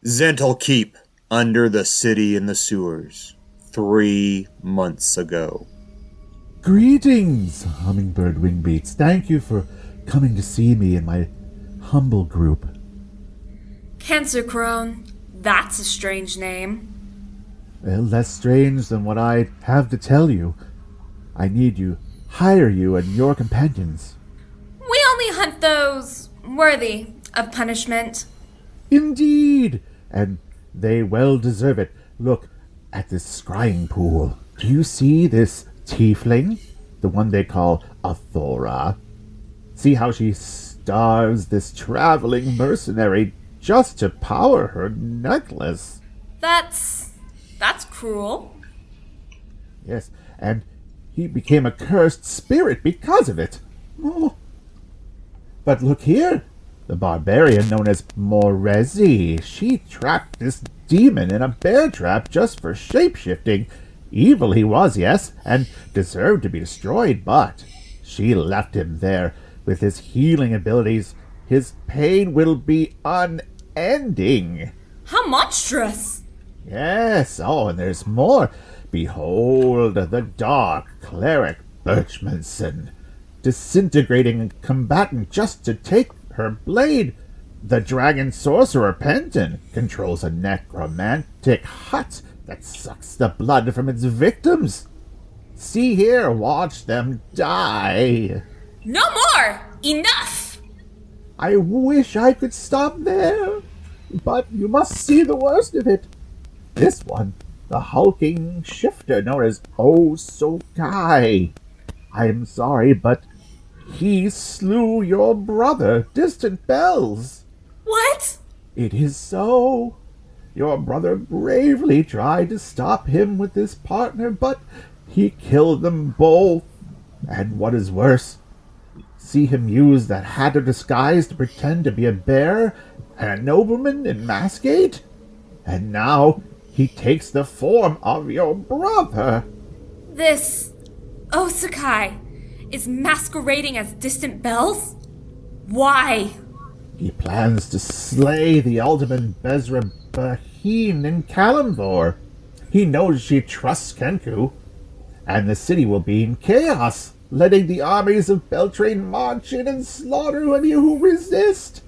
Zental Keep, under the city in the sewers, 3 months ago. Greetings, Hummingbird Wingbeats. Thank you for coming to see me in my humble group. Cancer Crone. That's a strange name. Well, less strange than what I have to tell you. I need you, hire you and your companions. We only hunt those worthy of punishment. Indeed, and they well deserve it. Look at this scrying pool. Do you see this tiefling? The one they call Athora. See how she starves this traveling mercenary just to power her necklace. That's cruel. Yes, and he became a cursed spirit because of it. Oh. But look here. The barbarian known as Morezi. She trapped this demon in a bear trap just for shape-shifting. Evil he was, yes, and deserved to be destroyed, but she left him there with his healing abilities. His pain will be unending. How monstrous! Yes, oh, and there's more. Behold the dark cleric Birchmanson, disintegrating a combatant just to take her blade. The dragon sorcerer Penton controls a necromantic hut that sucks the blood from its victims. See here, watch them die. No more! Enough! I wish I could stop there, but you must see the worst of it. This one, the hulking shifter known as Osokai. I'm sorry, but he slew your brother, Distant Bells. What? It is so. Your brother bravely tried to stop him with his partner, but he killed them both. And what is worse, see him use that hat of disguise to pretend to be a bear and a nobleman in Masquerade? And now he takes the form of your brother. This Osakai is masquerading as Distant Bells? Why? He plans to slay the Alderman Bezra Baheen in Kalimvor. He knows she trusts Kenku, and the city will be in chaos, letting the armies of Beltrain march in and slaughter any who resist.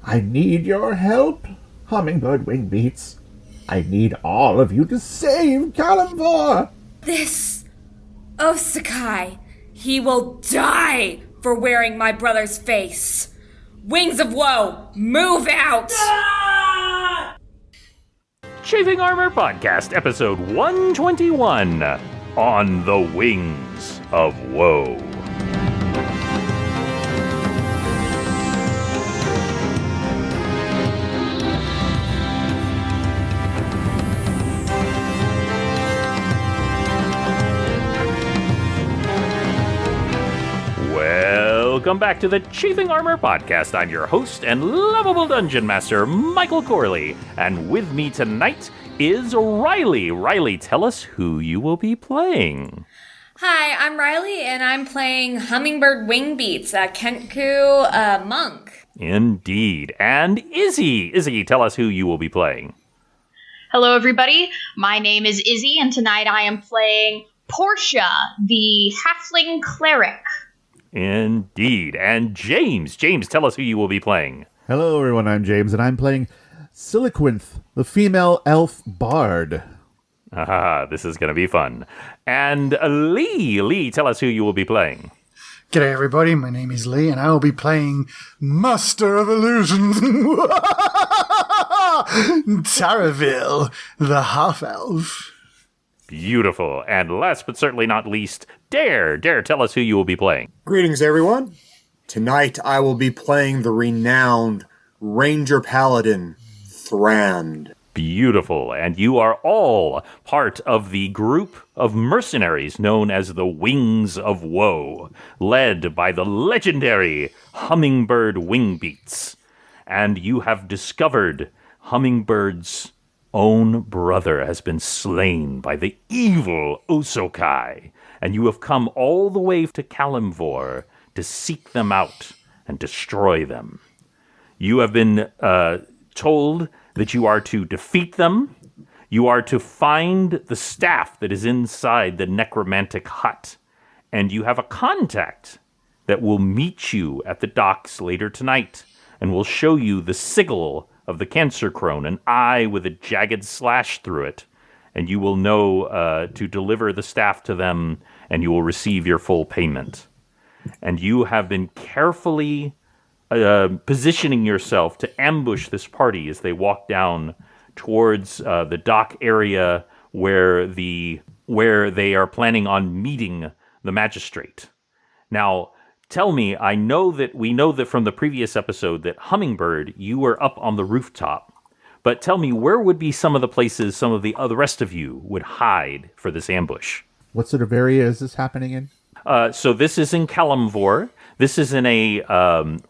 I need your help, Hummingbird Wingbeats. I need all of you to save Kalimvor. This Osakai, he will die for wearing my brother's face. Wings of Woe, move out! Chafing Armor Podcast, episode 121, On the Wings of Woe. Welcome back to the Chafing Armor Podcast. I'm your host and lovable Dungeon Master, Michael Corley. And with me tonight is Riley. Riley, tell us who you will be playing. Hi, I'm Riley, and I'm playing Hummingbird Wingbeats, a Kenku monk. Indeed. And Izzy. Izzy, tell us who you will be playing. Hello, everybody. My name is Izzy, and tonight I am playing Portia, the halfling cleric. Indeed. And James. James, tell us who you will be playing. Hello, everyone. I'm James, and I'm playing Siliquinth, the female elf bard. Ah, this is going to be fun. And Lee. Lee, tell us who you will be playing. G'day, everybody. My name is Lee, and I will be playing Master of Illusions, Taraville, the half-elf. Beautiful. And last but certainly not least, Dare. Dare, tell us who you will be playing. Greetings, everyone. Tonight I will be playing the renowned Ranger Paladin, Thrand. Beautiful. And you are all part of the group of mercenaries known as the Wings of Woe, led by the legendary Hummingbird Wingbeats. And you have discovered Hummingbird's own brother has been slain by the evil Osokai, and you have come all the way to Kalimvor to seek them out and destroy them. You have been told that you are to defeat them. You are to find the staff that is inside the necromantic hut. And you have a contact that will meet you at the docks later tonight and will show you the sigil of the cancer crone, an eye with a jagged slash through it. And you will know to deliver the staff to them, and you will receive your full payment. And you have been carefully positioning yourself to ambush this party as they walk down towards the dock area where they are planning on meeting the magistrate. Now, tell me, we know that from the previous episode that Hummingbird, you were up on the rooftop. But tell me, where would be some of the places some of the rest of you would hide for this ambush? What sort of area is this happening in? So this is in Kalimvor. This is in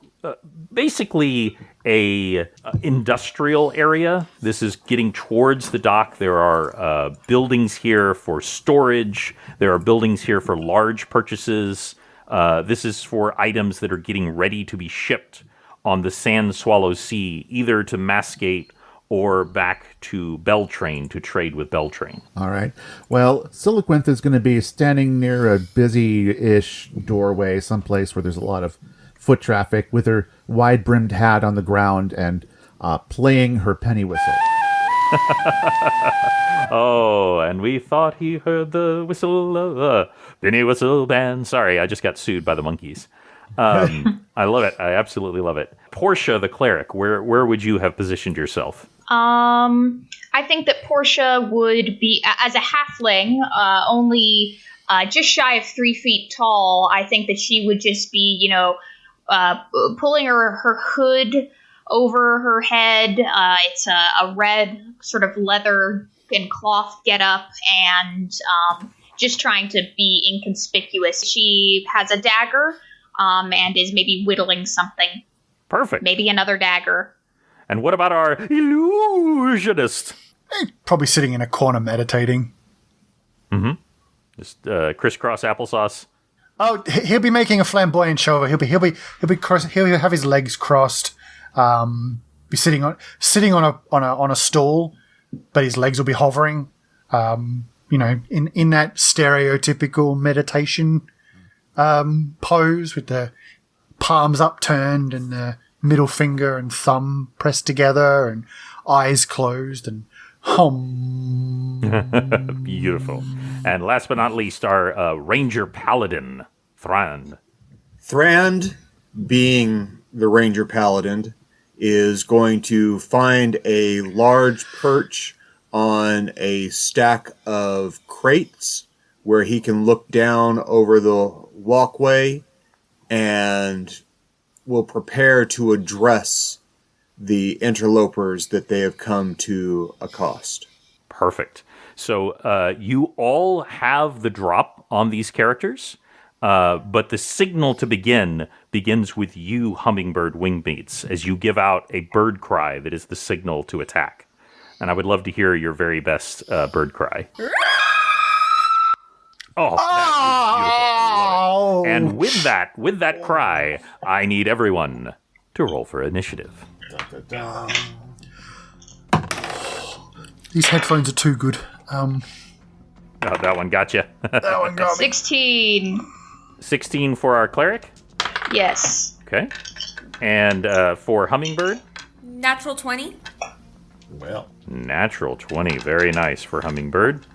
basically a industrial area. This is getting towards the dock. There are buildings here for storage. There are buildings here for large purchases. This is for items that are getting ready to be shipped on the Sand Swallow Sea, either to Masgate or back to Beltrain to trade with Beltrain. All right. Well, Siliquinth is going to be standing near a busy-ish doorway, someplace where there's a lot of foot traffic, with her wide-brimmed hat on the ground and playing her penny whistle. Oh, and we thought he heard the whistle, penny whistle band. Sorry, I just got sued by the monkeys. I love it. I absolutely love it. Portia, the cleric, where would you have positioned yourself? I think that Portia would be, as a halfling, only just shy of 3 feet tall. I think that she would just be, pulling her hood over her head. It's a red sort of leather and cloth getup, and just trying to be inconspicuous. She has a dagger, and is maybe whittling something. Perfect. Maybe another dagger. And what about our illusionist? Probably sitting in a corner meditating. Mm-hmm. Just crisscross applesauce. Oh, he'll be making a flamboyant show of it. He'll have his legs crossed. Be sitting on a stool, but his legs will be hovering. In that stereotypical meditation pose with the palms upturned and the middle finger and thumb pressed together and eyes closed and hum. Beautiful. And last but not least, our Ranger Paladin, Thrand. Thrand, being the Ranger Paladin, is going to find a large perch on a stack of crates where he can look down over the walkway and will prepare to address the interlopers that they have come to accost. Perfect. So you all have the drop on these characters, but the signal to begins with you, Hummingbird Wingbeats, as you give out a bird cry that is the signal to attack. And I would love to hear your very best bird cry. Oh, that is beautiful. I love it. And with that cry, I need everyone to roll for initiative. These headphones are too good. Oh, that one got you. That one got me. 16. 16 for our cleric. Yes. Okay. And for Hummingbird? Natural 20. Well, Natural 20. Very nice for Hummingbird.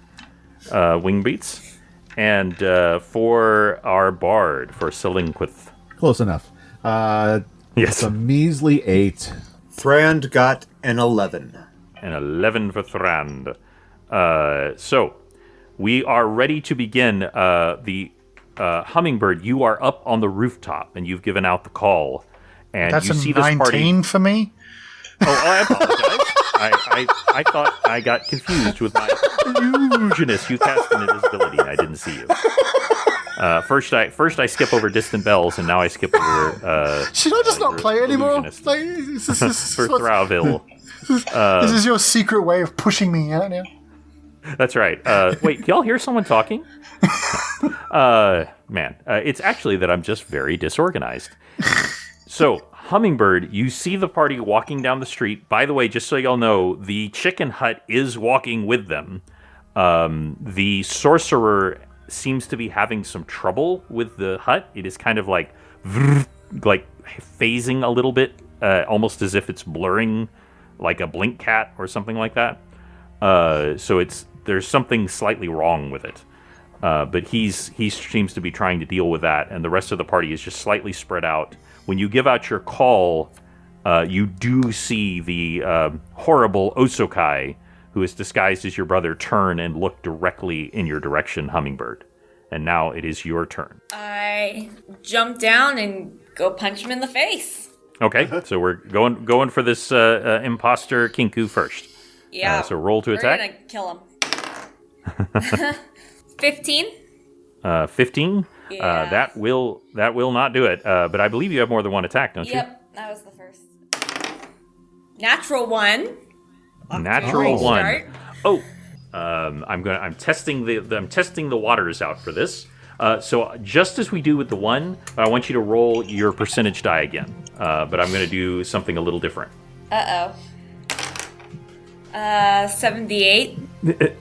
Wingbeats. And for our bard, for Siliquinth. close enough. Yes. It's a measly 8. Thrand got an 11. An 11 for Thrand. So, we are ready to begin. The Hummingbird, you are up on the rooftop, and you've given out the call. And That's you a see this 19 party. for me. Oh, I apologize. I thought I got confused with my illusionist. You cast an invisibility, and I didn't see you. First I skip over distant bells, and now I skip over. Should I just not play anymore? illusionist. Like, this For Thraville. this is your secret way of pushing me out now. That's right. Wait, can y'all hear someone talking? Man, it's actually that I'm just very disorganized. So, Hummingbird, you see the party walking down the street. By the way, just so y'all know, the chicken hut is walking with them. The sorcerer seems to be having some trouble with the hut. It is kind of like phasing a little bit, almost as if it's blurring, like a blink cat or something like that. So there's something slightly wrong with it. But he seems to be trying to deal with that, and the rest of the party is just slightly spread out. When you give out your call, you do see the horrible Osokai, who is disguised as your brother, turn and look directly in your direction, Hummingbird. And now it is your turn. I jump down and go punch him in the face. Okay, so we're going for this imposter Kinku first. Yeah. So roll to attack. We're gonna kill him. 15. 15. Yeah. That will not do it. But I believe you have more than one attack, don't you? Yep, that was the first. Natural 1. Natural Great 1. start. Oh, I'm testing the waters out for this. So just as we do with the 1, I want you to roll your percentage die again. But I'm going to do something a little different. 78.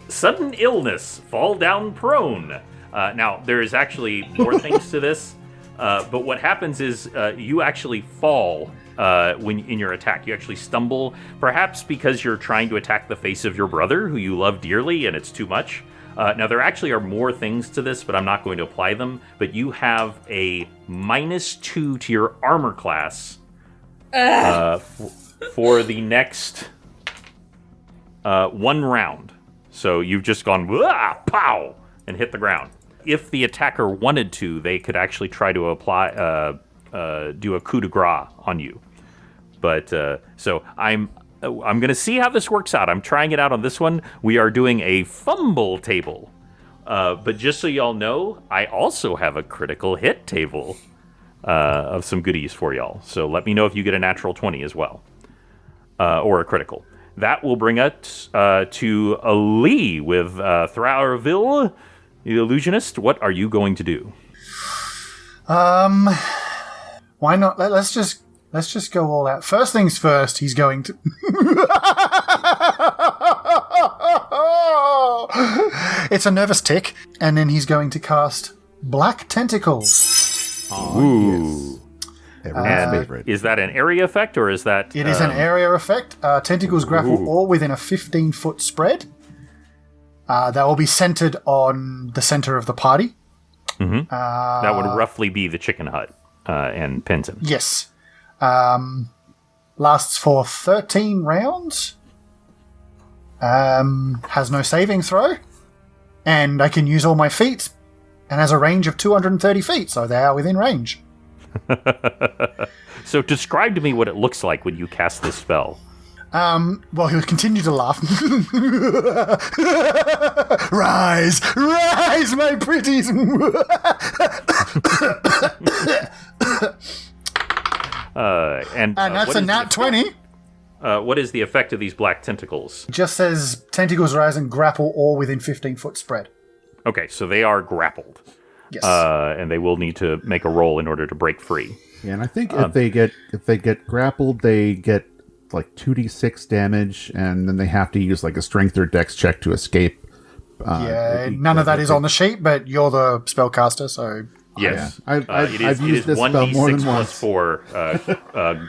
Sudden illness, fall down prone. Now there is actually more things to this, but what happens is you actually fall when in your attack. You actually stumble, perhaps because you're trying to attack the face of your brother, who you love dearly, and it's too much. Now there actually are more things to this, but I'm not going to apply them. But you have a -2 to your armor class for the next 1 round. So you've just gone pow and hit the ground. If the attacker wanted to, they could actually try to apply do a coup de grace on you. But so I'm going to see how this works out. I'm trying it out on this one. We are doing a fumble table. But just so y'all know, I also have a critical hit table of some goodies for y'all. So let me know if you get a natural 20 as well, or a critical. That will bring us to Ali with Thraurville, the illusionist. What are you going to do? Why not? Let's just go all out. First things first, he's going to. It's a nervous tick, and then he's going to cast Black Tentacles. Ooh. Everyone's favorite. Is that an area effect, or is that... It is an area effect. Tentacles grapple all within a 15-foot spread. That will be centered on the center of the party. Mm-hmm. That would roughly be the chicken hut and Penton. Yes. Lasts for 13 rounds. Has no saving throw. And I can use all my feats. And has a range of 230 feet, so they are within range. So describe to me what it looks like when you cast this spell. Well, he'll continue to laugh. Rise, my pretties. And that's a nat 20. What is the effect of these black tentacles? It just says tentacles rise and grapple all within 15-foot spread. Okay, so they are grappled. Yes. And they will need to make a roll in order to break free. Yeah, and I think if they get grappled, they get like 2d6 damage, and then they have to use like a strength or dex check to escape. None of that is on the sheet, but you're the spellcaster, so... Yes. Yeah. I've used this 1d6 spell more than plus once. 4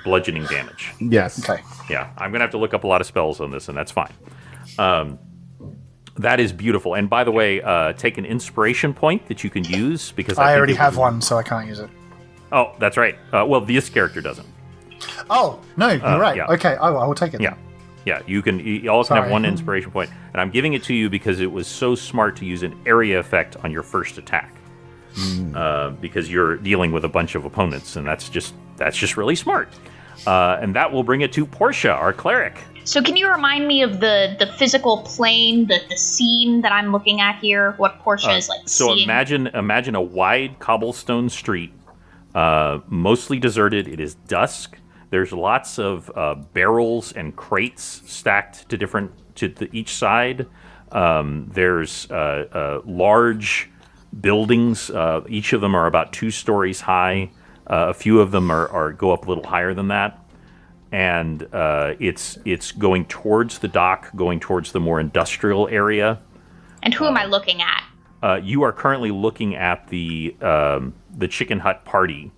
bludgeoning damage. Yes. Okay. Yeah, I'm going to have to look up a lot of spells on this, and that's fine. That is beautiful. And by the way, take an inspiration point that you can use, because I already have one, so I can't use it. Oh, that's right. Well, this character doesn't. Oh, no, you're right. Yeah. Okay, I will take it. Yeah. Yeah, you all can have one inspiration point, and I'm giving it to you because it was so smart to use an area effect on your first attack, because you're dealing with a bunch of opponents, and that's just really smart. And that will bring it to Portia, our cleric. So can you remind me of the physical plane, the scene that I'm looking at here? What Portia is like So seeing? imagine a wide cobblestone street, mostly deserted. It is dusk. There's lots of barrels and crates stacked to each side. There's large buildings. Each of them are about 2 stories high. A few of them are go up a little higher than that. And it's going towards the dock, going towards the more industrial area. And who am I looking at? You are currently looking at the Chicken Hut party,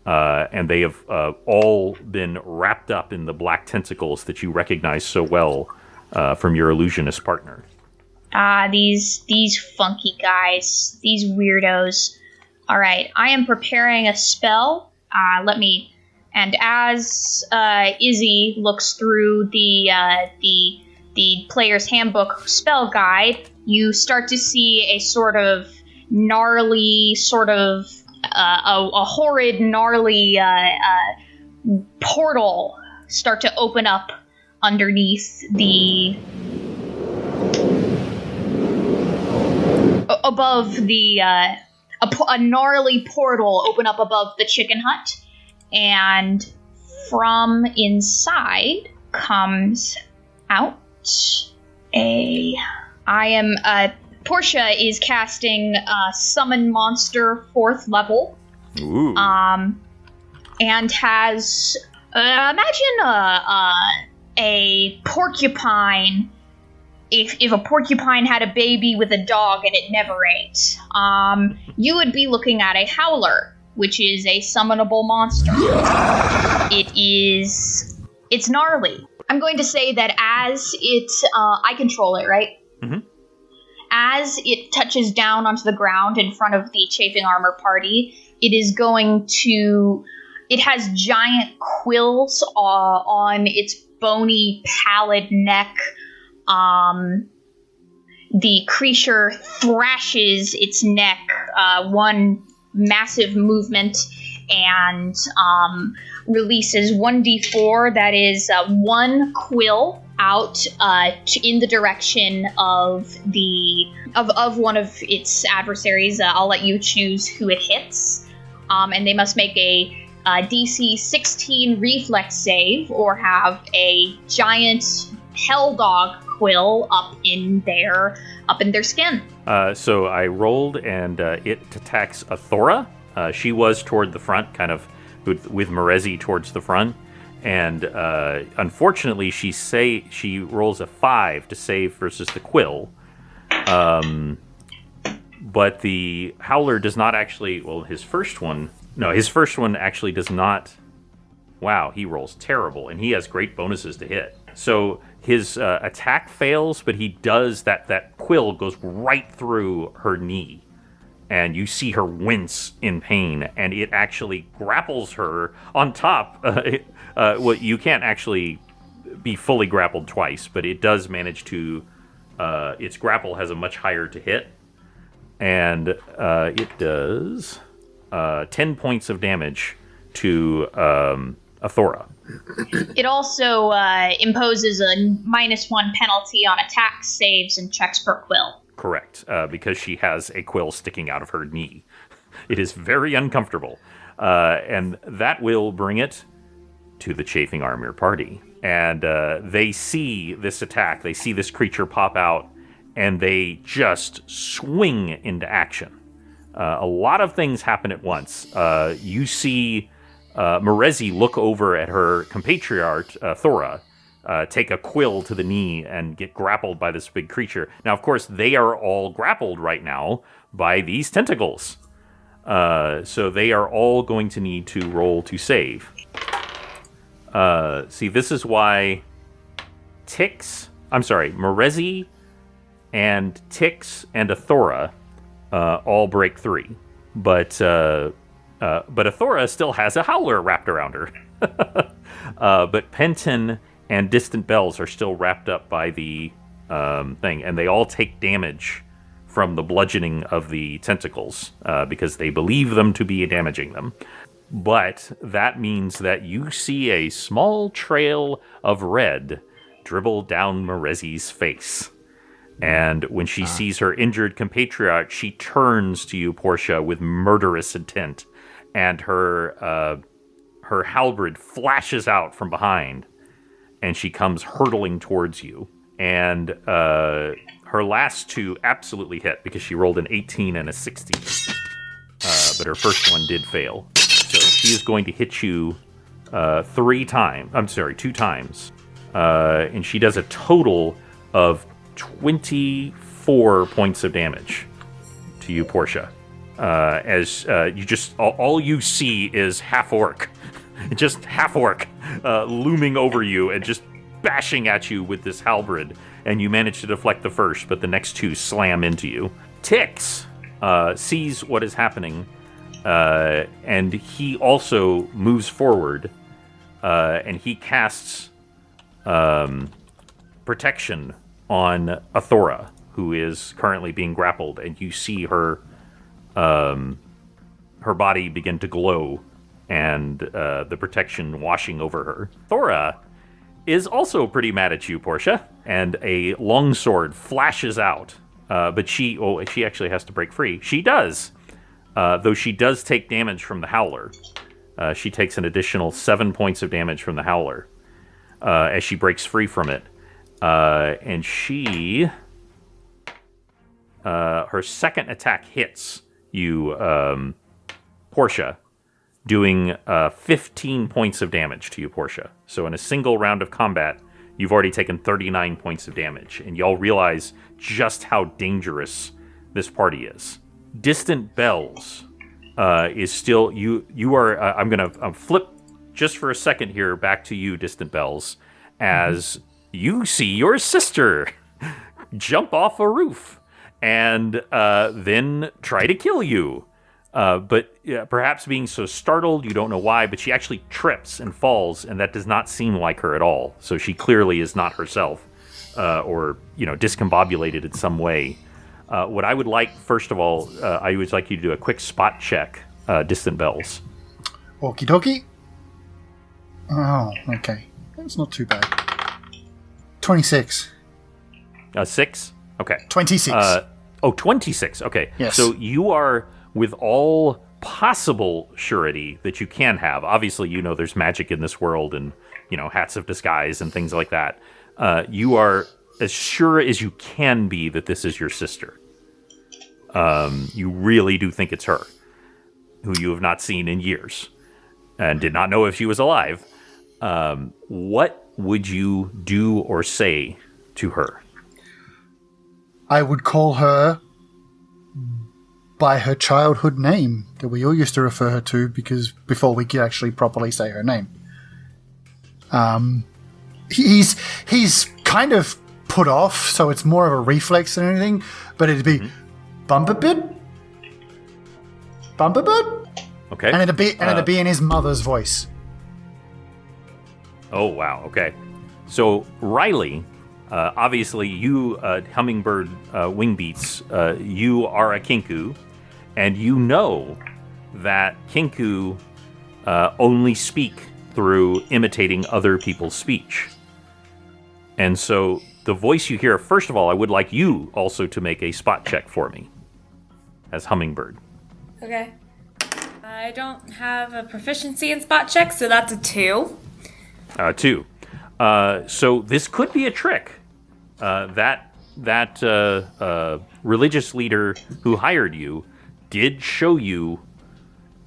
and they have all been wrapped up in the black tentacles that you recognize so well from your illusionist partner. These funky guys, these weirdos. All right, I am preparing a spell. And as Izzy looks through the player's handbook spell guide, you start to see a sort of gnarly, a horrid, gnarly portal start to open up underneath a gnarly portal open up above the chicken hut. And from inside comes out Portia is casting Summon Monster 4th level. Ooh. And has, imagine a porcupine, if a porcupine had a baby with a dog and it never ate. You would be looking at a howler, which is a summonable monster. It's gnarly. I'm going to say that as it, I control it, right? Mm-hmm. As it touches down onto the ground in front of the Chafing Armor party, it has giant quills on its bony, pallid neck. The creature thrashes its neck, one massive movement, and releases 1d4. That is one quill out in the direction of one of its adversaries. I'll let you choose who it hits, and they must make a DC 16 reflex save or have a giant hell dog quill up in their skin. So I rolled, and it attacks Athora. She was toward the front, kind of with Merezi towards the front. And unfortunately, she rolls a 5 to save versus the quill. But the Howler does not actually... Well, his first one actually does not... Wow, he rolls terrible, and he has great bonuses to hit. So his attack fails, but he does... That quill goes right through her knee. And you see her wince in pain, and it actually grapples her on top. Well, you can't actually be fully grappled twice, but it does manage to... its grapple has a much higher to hit. And it does 10 points of damage to Athora. It also imposes a -1 penalty on attack saves and checks per quill. Correct, because she has a quill sticking out of her knee. It is very uncomfortable. And that will bring it to the Chafing Armor party. And they see this attack, they see this creature pop out, and they just swing into action. A lot of things happen at once. You see Merezi look over at her compatriot, Thora, take a quill to the knee and get grappled by this big creature. Now, of course, they are all grappled right now by these tentacles. So they are all going to need to roll to save. See, this is why Merezi and Tix and Athora all break 3. But Athora still has a howler wrapped around her. But Penton and Distant Bells are still wrapped up by the thing, and they all take damage from the bludgeoning of the tentacles because they believe them to be damaging them. But that means that you see a small trail of red dribble down Merezi's face. And when she sees her injured compatriot, she turns to you, Portia, with murderous intent, and her halberd flashes out from behind, and she comes hurtling towards you. And her last 2 absolutely hit because she rolled an 18 and a 16. But her first one did fail. So he is going to hit you 2 times. And she does a total of 24 points of damage to you, Portia. As you just, all you see is half-orc. Just half-orc looming over you and just bashing at you with this halberd. And you manage to deflect the first, but the next 2 slam into you. Tix sees what is happening, and he also moves forward, and he casts protection on Athora, who is currently being grappled, and you see her body begin to glow, and the protection washing over her. Thora is also pretty mad at you, Portia, and a longsword flashes out. But she actually has to break free. She does, though she does take damage from the Howler. She takes an additional 7 points of damage from the Howler as she breaks free from it. And she, her second attack hits you, Portia, doing 15 points of damage to you, Portia. So in a single round of combat, you've already taken 39 points of damage, and y'all realize just how dangerous this party is. Distant Bells is still... You are... I'm going to flip just for a second here back to you, Distant Bells, as you see your sister jump off a roof and then try to kill you. But perhaps being so startled, you don't know why, but she actually trips and falls, and that does not seem like her at all. So she clearly is not herself, or, discombobulated in some way. What I would like, first of all, I would like you to do a quick spot check, Distant Bells. Okie dokie. Oh, okay. That's not too bad. 26. 6? Okay. 26. 26. Okay. Yes. So you are... with all possible surety that you can have. Obviously, there's magic in this world and, hats of disguise and things like that. You are as sure as you can be that this is your sister. You really do think it's her, who you have not seen in years and did not know if she was alive. What would you do or say to her? I would call her by her childhood name that we all used to refer her to, because before we could actually properly say her name. He's kind of put off, so it's more of a reflex than anything, but it'd be Bumperbit? Okay. And it'd be in his mother's voice. Oh, wow. Okay. So, Riley, obviously you, Hummingbird Wingbeats, you are a Kinku, and you know that Kinku only speak through imitating other people's speech. And so the voice you hear, first of all, I would like you also to make a spot check for me as Hummingbird. Okay. I don't have a proficiency in spot checks, so that's a 2. 2. So this could be a trick. That religious leader who hired you did show you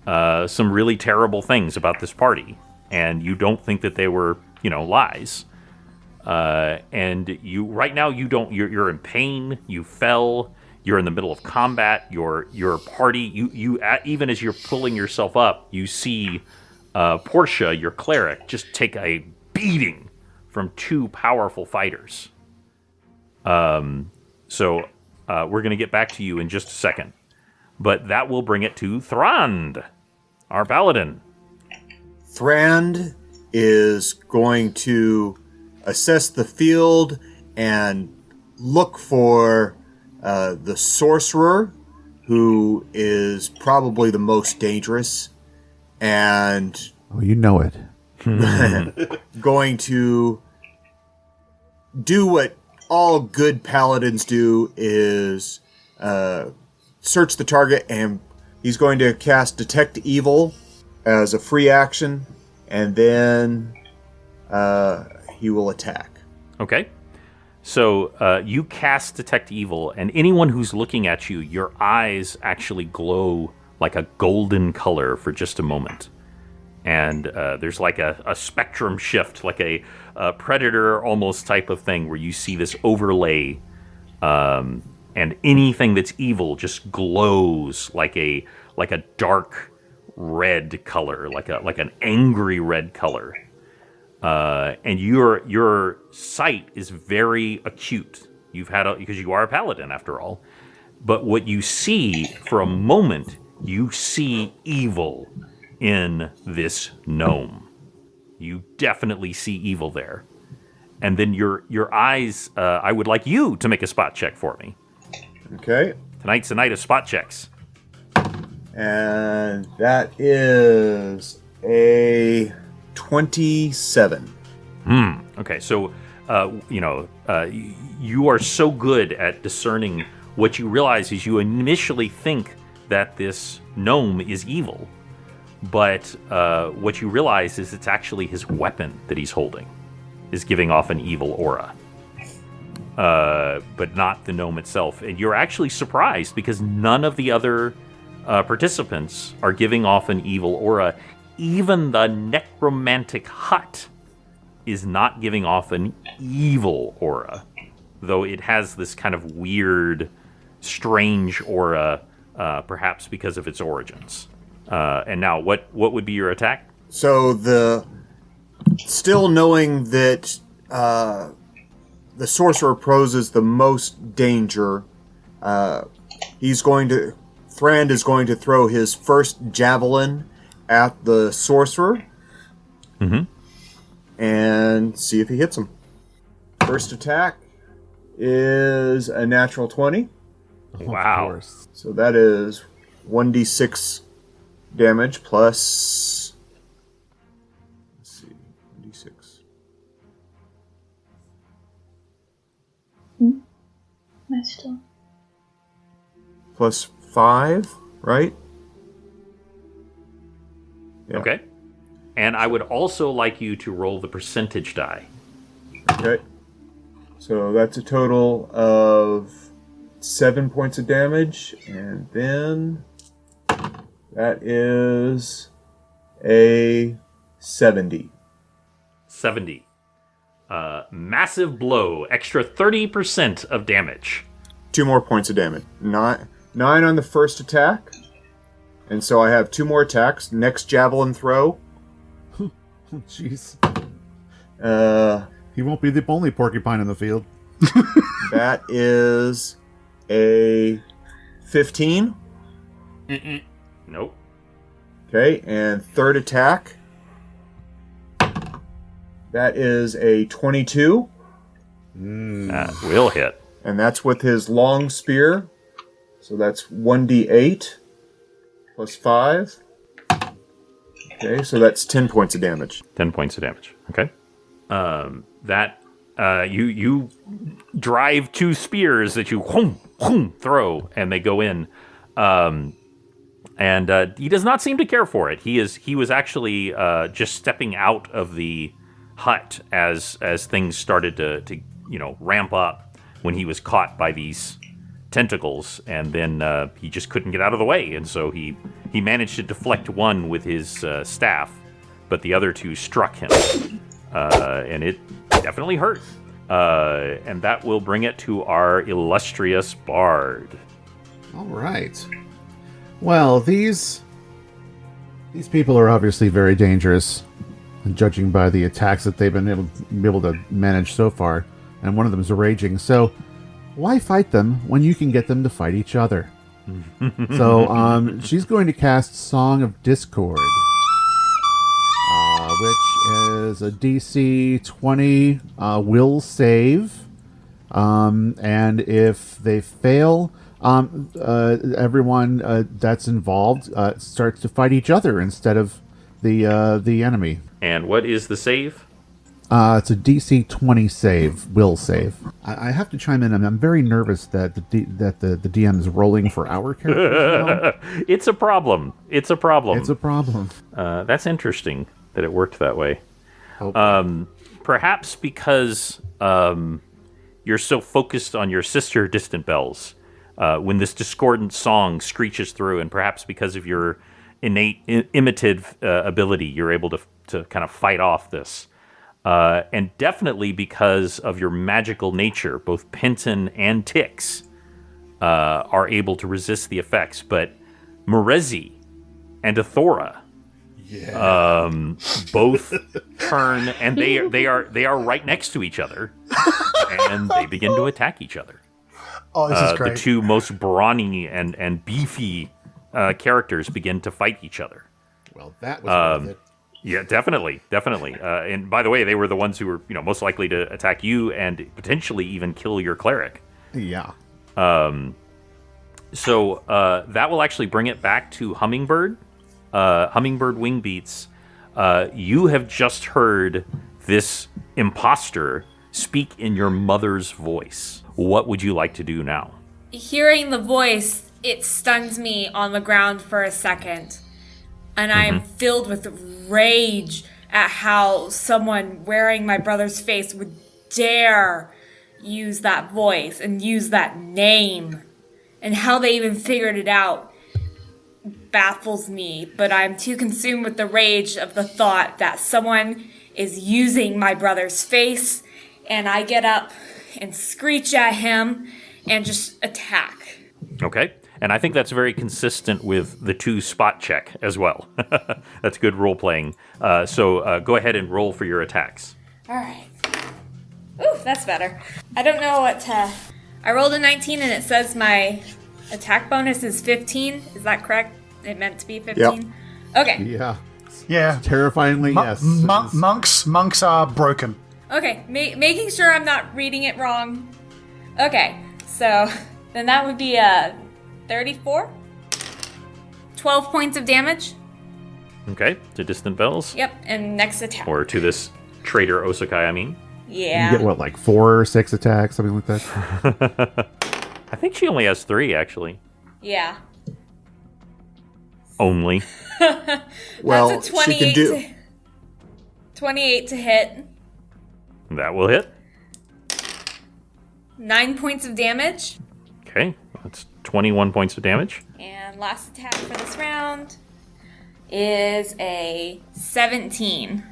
some really terrible things about this party, and you don't think that they were, lies. And you right now you're in pain. You fell. You're in the middle of combat. Your party. You even as you're pulling yourself up, you see Portia, your cleric, just take a beating from 2 powerful fighters. So we're going to get back to you in just a second. But that will bring it to Thrand, our paladin. Thrand is going to assess the field and look for the sorcerer, who is probably the most dangerous, and... Oh, you know it. going to do what all good paladins do, is search the target, and he's going to cast Detect Evil as a free action, and then he will attack. Okay. So you cast Detect Evil, and anyone who's looking at you, your eyes actually glow like a golden color for just a moment. And there's like a spectrum shift, like a Predator almost type of thing, where you see this overlay, and anything that's evil just glows like a dark red color, like an angry red color. And your sight is very acute. Because you are a paladin after all. But what you see for a moment, you see evil in this gnome. You definitely see evil there. And then your eyes, I would like you to make a spot check for me. Okay. Tonight's the night of spot checks. And that is a 27. Okay, so, you are so good at discerning. What you realize is you initially think that this gnome is evil. But what you realize is it's actually his weapon that he's holding is giving off an evil aura. But not the gnome itself. And you're actually surprised because none of the other participants are giving off an evil aura. Even the necromantic hut is not giving off an evil aura, though it has this kind of weird, strange aura, perhaps because of its origins. And now, what would be your attack? So still knowing that the sorcerer poses the most danger, Thrand is going to throw his first javelin at the sorcerer. Mm-hmm. And see if he hits him. First attack is a natural 20. Wow. Of course. So that is 1d6 damage plus... Let's see. 1d6. That's still. Plus 5, right? Yeah. Okay. And I would also like you to roll the percentage die. Okay. So that's a total of 7 points of damage, and then that is a 70. 70. Massive blow, extra 30% of damage. 2 more points of damage. 9 on the first attack, and so I have 2 more attacks. Next javelin throw. Jeez. Uh, He won't be the only porcupine in the field. that is a 15. Nope. Okay, and third attack. That is a 22. That will hit. And that's with his long spear. So that's 1d8 plus 5. Okay, so that's 10 points of damage. 10 points of damage. Okay. You drive 2 spears that you throw, and they go in. And he does not seem to care for it. He was actually just stepping out of the hut as things started to ramp up when he was caught by these tentacles, and then he just couldn't get out of the way, and so he managed to deflect one with his staff, but the other 2 struck him, and it definitely hurt. And that will bring it to our illustrious bard. All right. Well, these people are obviously very dangerous, judging by the attacks that they've been able to manage so far. And one of them is raging. So, why fight them when you can get them to fight each other? So, she's going to cast Song of Discord, which is a DC 20 will save. And if they fail, everyone that's involved starts to fight each other instead of the enemy. And what is the save? It's a DC 20 save, will save. I have to chime in. I'm very nervous that the DM is rolling for our characters now. It's a problem. It's a problem. It's a problem. That's interesting that it worked that way. Okay. Perhaps because you're so focused on your sister, Distant Bells, when this discordant song screeches through, and perhaps because of your innate imitative ability, you're able to kind of fight off this. And definitely because of your magical nature, both Penton and Tix are able to resist the effects. But Morezi and Athora both turn, and they are right next to each other, and they begin to attack each other. Oh, this is great. The two most brawny and beefy characters begin to fight each other. Well, that was worth it. Yeah, definitely. And by the way, they were the ones who were, most likely to attack you and potentially even kill your cleric. Yeah. So that will actually bring it back to Hummingbird. Hummingbird Wingbeats. You have just heard this imposter speak in your mother's voice. What would you like to do now? Hearing the voice, it stuns me on the ground for a second. And I'm filled with rage at how someone wearing my brother's face would dare use that voice and use that name. And how they even figured it out baffles me. But I'm too consumed with the rage of the thought that someone is using my brother's face. And I get up and screech at him and just attack. Okay. And I think that's very consistent with the 2 spot check as well. That's good role playing. So go ahead and roll for your attacks. All right. Ooh, that's better. I don't know what to... I rolled a 19 and it says my attack bonus is 15. Is that correct? It meant to be 15? Yep. Okay. Yeah. Yeah. Terrifyingly, yes. Monks are broken. Okay. Making sure I'm not reading it wrong. Okay. So then that would be 34? 12 points of damage. Okay. To Distant Bells? Yep. And next attack. Or to this traitor Osakai, I mean. Yeah. You get, like 4 or 6 attacks, something like that? I think she only has 3, actually. Yeah. Only. Well, That's a she can do... 28 to hit. That will hit. 9 points of damage. Okay. That's 21 points of damage. And last attack for this round is a 17.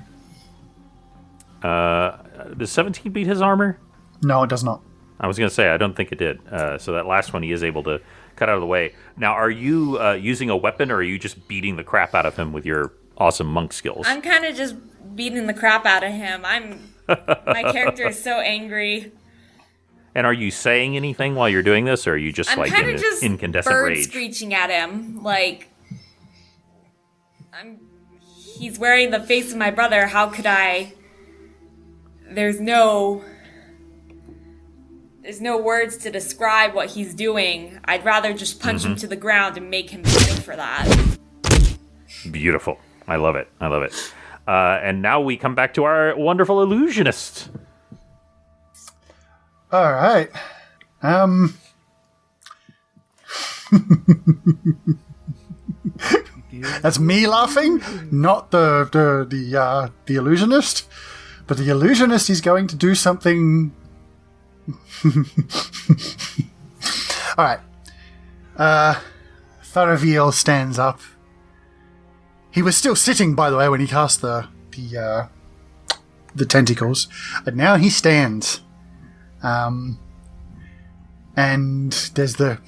Does 17 beat his armor? No, it does not. I was going to say, I don't think it did. So that last one he is able to cut out of the way. Now, are you using a weapon, or are you just beating the crap out of him with your awesome monk skills? I'm kind of just beating the crap out of him. My character is so angry. And are you saying anything while you're doing this, or are you just I'm like kind in of an just incandescent bird rage? screeching at him. Like, he's wearing the face of my brother. How could I? There's no words to describe what he's doing. I'd rather just punch him to the ground and make him pay for that. Beautiful. I love it. And now we come back to our wonderful illusionist. All right. That's me laughing, not the illusionist. But the illusionist is going to do something. All right. Tharaviel stands up. He was still sitting, by the way, when he cast the tentacles, but now he stands. And there's the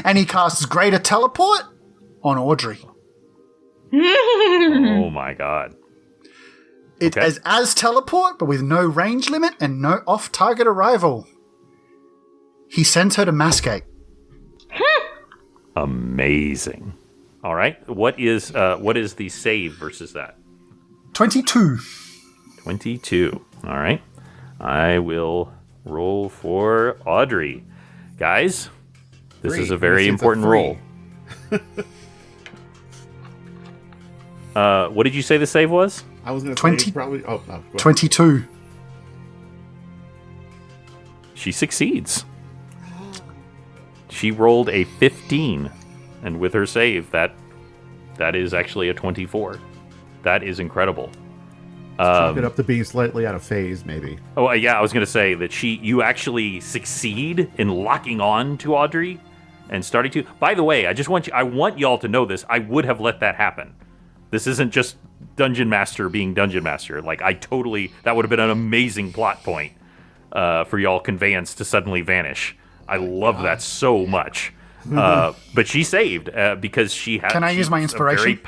and he casts Greater Teleport on Audrey. Oh my god. It Okay. is as teleport, but with no range limit and no off-target arrival. He sends her to Mascate. Amazing. All right. What is the save versus that? 22. 22. All right. I will roll for Audrey. Guys, this 3. is a very This is a important 3. roll. What did you say the save was? I was going to 20 say probably... go ahead. 22. She succeeds. She rolled a 15, and with her save, that is actually a 24. That is incredible. Chalk it up to being slightly out of phase, maybe. Oh, yeah, I was going to say that you actually succeed in locking on to Audrey and starting to. By the way, I want y'all to know this. I would have let that happen. This isn't just Dungeon Master being Dungeon Master. Like, that would have been an amazing plot point for y'all conveyance to suddenly vanish. I love that so much. But she saved because she had. Can I use my inspiration?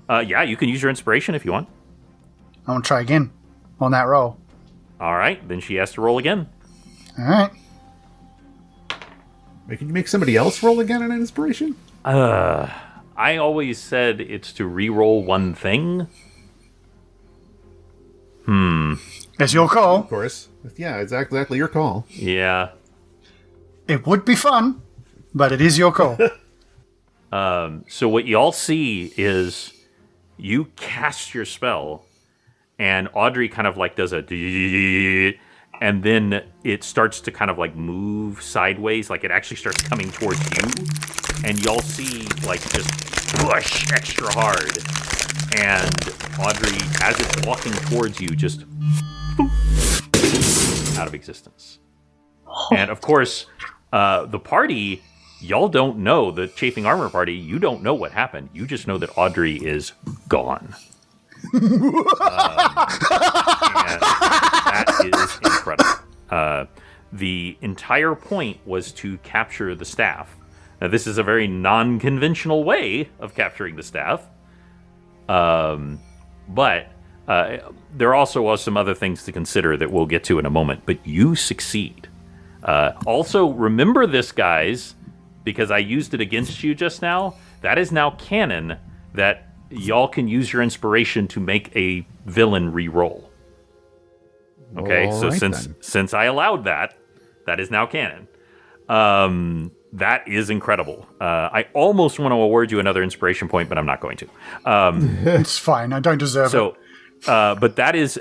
Yeah, you can use your inspiration if you want. I want to try again on that roll. All right, then she has to roll again. All right. Wait, can you make somebody else roll again an inspiration? I always said it's to re-roll one thing. It's your call. Of course. Yeah, it's exactly your call. Yeah. It would be fun, but it is your call. So what y'all see is you cast your spell, and Audrey kind of like does a and then it starts to kind of like move sideways, like it actually starts coming towards you, and y'all see like just push extra hard, and Audrey, as it's walking towards you, just out of existence. And of course, the party, y'all don't know, the Chafing Armor party, you don't know what happened. You just know that Audrey is gone. And that is incredible. The entire point was to capture the staff. Now, this is a very non-conventional way of capturing the staff. But there also was some other things to consider that we'll get to in a moment. But you succeed. Also, remember this, guys, because I used it against you just now. That is now canon that y'all can use your inspiration to make a villain re-roll. Okay, All so right, since I allowed that, that is now canon. That is incredible. I almost want to award you another inspiration point, but I'm not going to. It's fine. I don't deserve it. But that is,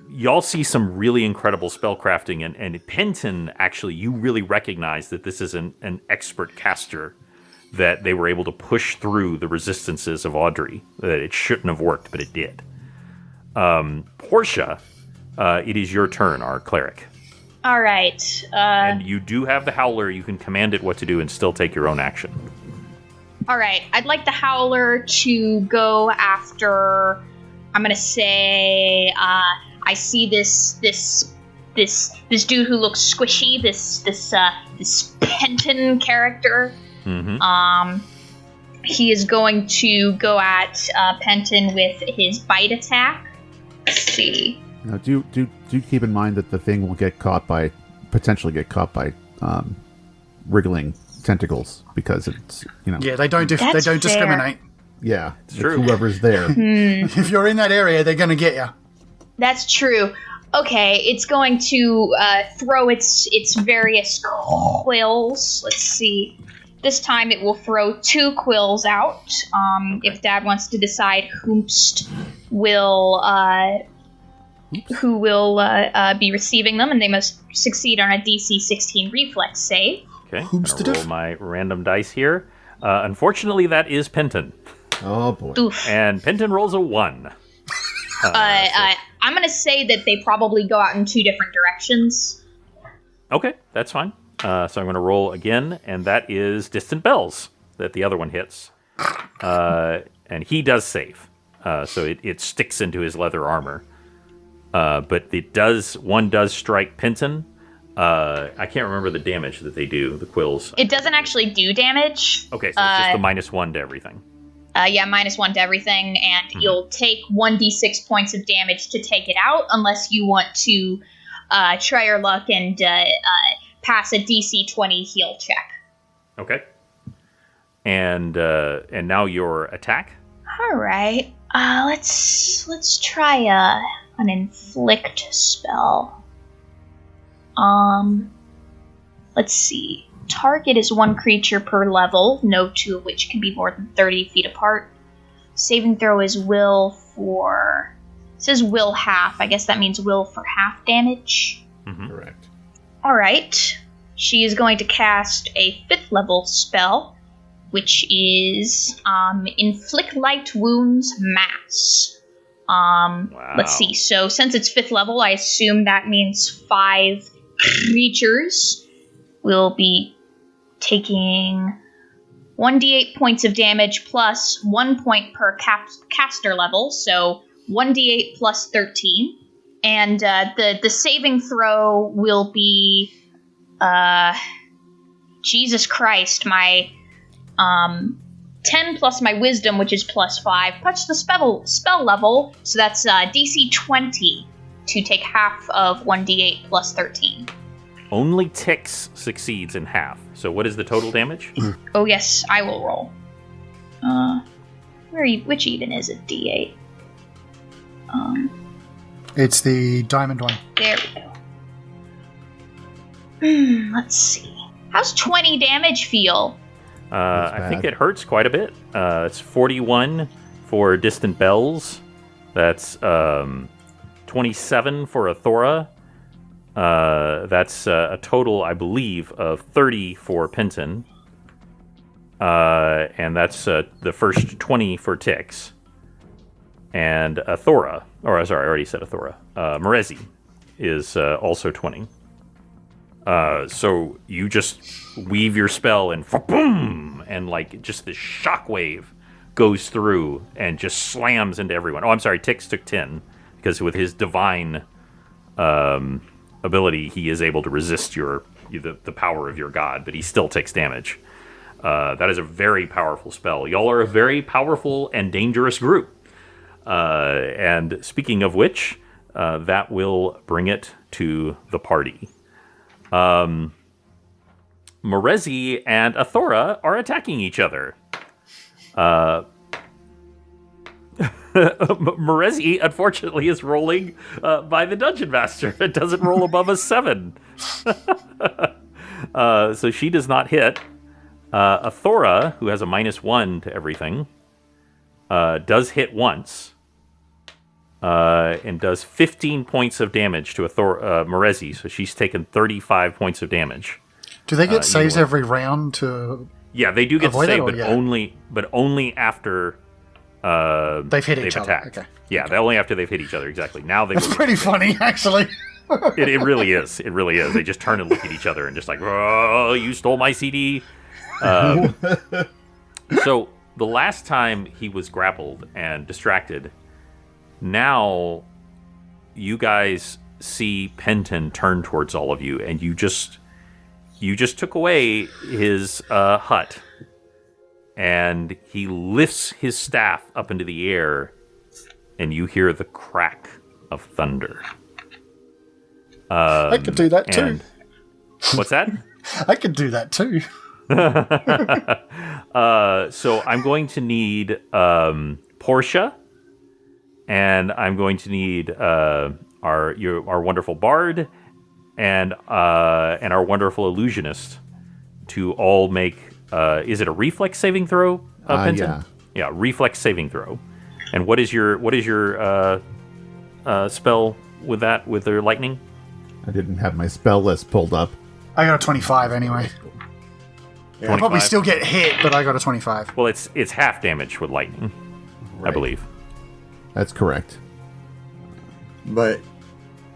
y'all see some really incredible spellcrafting, and Penton, actually, you really recognize that this is an expert caster, that they were able to push through the resistances of Audrey, that it shouldn't have worked, but it did. Portia, it is your turn, our cleric. All right. And you do have the Howler. You can command it what to do and still take your own action. All right. I'd like the Howler to go after. I'm gonna say I see this dude who looks squishy. This Penton character. Mm-hmm. He is going to go at Penton with his bite attack. Let's see. Now, do keep in mind that the thing will potentially get caught by wriggling tentacles, because it's, Yeah, they don't discriminate. Yeah, it's true. Whoever's there. If you're in that area, they're going to get you. That's true. Okay, it's going to throw its various quills. Let's see. This time it will throw 2 quills out. If Dad wants to decide who will be receiving them, and they must succeed on a DC 16 reflex save. Okay, I'm going to roll my random dice here. Unfortunately, that is Penton. Oh, boy. Oof. And Penton rolls a 1. I'm going to say that they probably go out in 2 different directions. Okay, that's fine. So I'm going to roll again, and that is Distant Bells that the other one hits. And he does save. So it sticks into his leather armor. But one does strike Penton. I can't remember the damage that they do, the quills. It doesn't actually do damage. Okay, so it's just the -1 to everything. Yeah, -1 to everything, and you'll take 1d6 points of damage to take it out, unless you want to try your luck and pass a DC 20 heal check. Okay. And now your attack. All right. Let's try an inflict spell. Let's see. Target is 1 creature per level, no 2 of which can be more than 30 feet apart. Saving throw is will for... It says will half. I guess that means will for half damage. Mm-hmm. Correct. Alright. She is going to cast a 5th level spell, which is Inflict Light Wounds Mass. Let's see. So since it's 5th level, I assume that means 5 creatures will be taking 1d8 points of damage plus 1 point per caster level. So 1d8 plus 13. And the saving throw will be... Jesus Christ, my 10 plus my wisdom, which is plus 5, touch the spell level, so that's DC 20 to take half of 1d8 plus 13. Only Tix succeeds in half. So what is the total damage? Oh yes, I will roll. Which even is it? D8. It's the diamond one. There we go. Let's see. How's 20 damage feel? I think it hurts quite a bit. It's 41 for Distant Bells. That's 27 for Athora. That's a total, I believe, of 30 for Penton. And that's the first 20 for Tix. And Athora, or sorry, I already said Athora. Merezi is also 20. So you just weave your spell and boom, and like just this shockwave goes through and just slams into everyone. Oh, I'm sorry, Tix took 10 because with his divine ability, he is able to resist the power of your god, but he still takes damage. That is a very powerful spell. Y'all are a very powerful and dangerous group. And speaking of which, that will bring it to the party. Merezi and Athora are attacking each other. Merezi, unfortunately, is rolling by the Dungeon Master. It doesn't roll above a 7. So she does not hit. Athora, who has a -1 to everything, does hit once. And does 15 points of damage to Merezi, so she's taken 35 points of damage. Do they get saves every round to? Yeah, they do get to save, it, but only after they've hit each attacked. other. Okay. Yeah, only after they've hit each other. Exactly. Now they. That's pretty funny, actually. It really is. It really is. They just turn and look at each other and just like, "Oh, you stole my CD." So the last time he was grappled and distracted. Now, you guys see Penton turn towards all of you, and you just took away his hut, and he lifts his staff up into the air, and you hear the crack of thunder. I could do that too. What's that? I could do that too. So I'm going to need Portia. And I'm going to need our wonderful bard and our wonderful illusionist to all make. Is it a reflex saving throw, Penton? Yeah, reflex saving throw. And what is your spell with that with their lightning? I didn't have my spell list pulled up. I got a 25 anyway. Yeah. I'll probably still get hit, but I got a 25. Well, it's half damage with lightning, Right. I believe. That's correct. But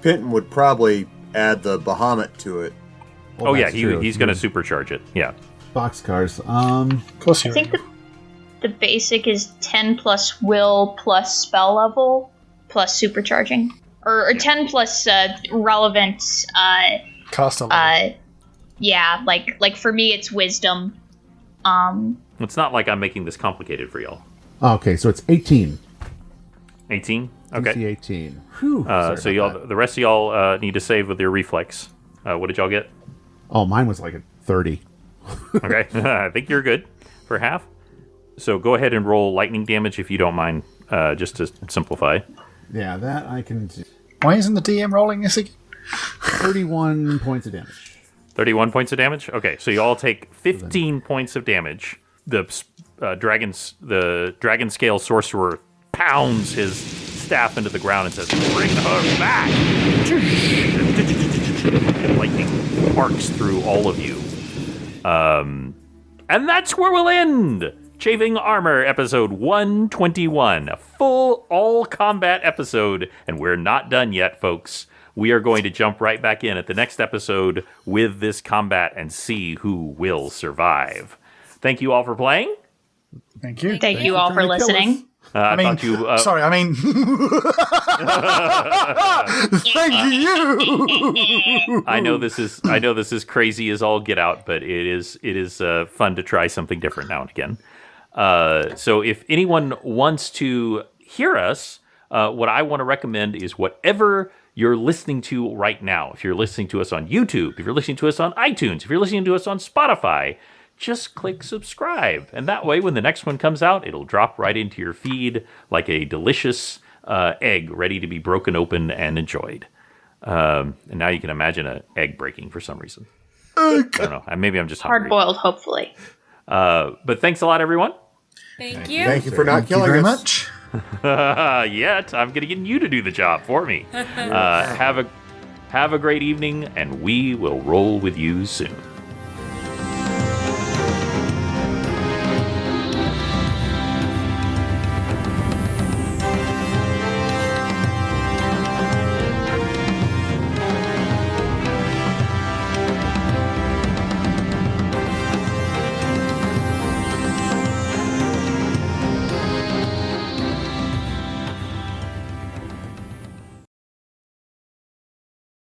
Penton would probably add the Bahamut to it. Well, Oh yeah, that's true. he's going to supercharge it. Yeah. Boxcars. Of course I you think the basic is 10 plus will plus spell level plus supercharging. Or 10 plus relevant... cast a level. Yeah, like for me it's wisdom. It's not like I'm making this complicated for y'all. Okay, so it's 18. 18? Okay. DC 18. Whew, So y'all, the rest of y'all need to save with your reflex. What did y'all get? Oh, mine was like a 30. Okay, I think you're good for half. So go ahead and roll lightning damage if you don't mind, just to simplify. Yeah, that I can do. Why isn't the DM rolling this again? 31 points of damage. 31 points of damage? Okay, so you all take 15 points of damage. The dragon scale sorcerer pounds his staff into the ground and says, "Bring her back!" And lightning arcs through all of you. And that's where we'll end Chafing Armor, episode 121. A full all-combat episode, and we're not done yet, folks. We are going to jump right back in at the next episode with this combat and see who will survive. Thank you all for playing. Thank you. Thank you all for listening. Thank you. I know this is crazy as all get out, but it is fun to try something different now and again. So if anyone wants to hear us, what I want to recommend is whatever you're listening to right now. If you're listening to us on YouTube, if you're listening to us on iTunes, if you're listening to us on Spotify, just click subscribe. And that way, when the next one comes out, it'll drop right into your feed like a delicious egg ready to be broken open and enjoyed. And now you can imagine an egg breaking for some reason. I don't know. Maybe I'm just hungry. Hard-boiled, hopefully. But thanks a lot, everyone. Thank you. Thank you for not killing very us. much. Yet I'm going to get you to do the job for me. Have a great evening, and we will roll with you soon.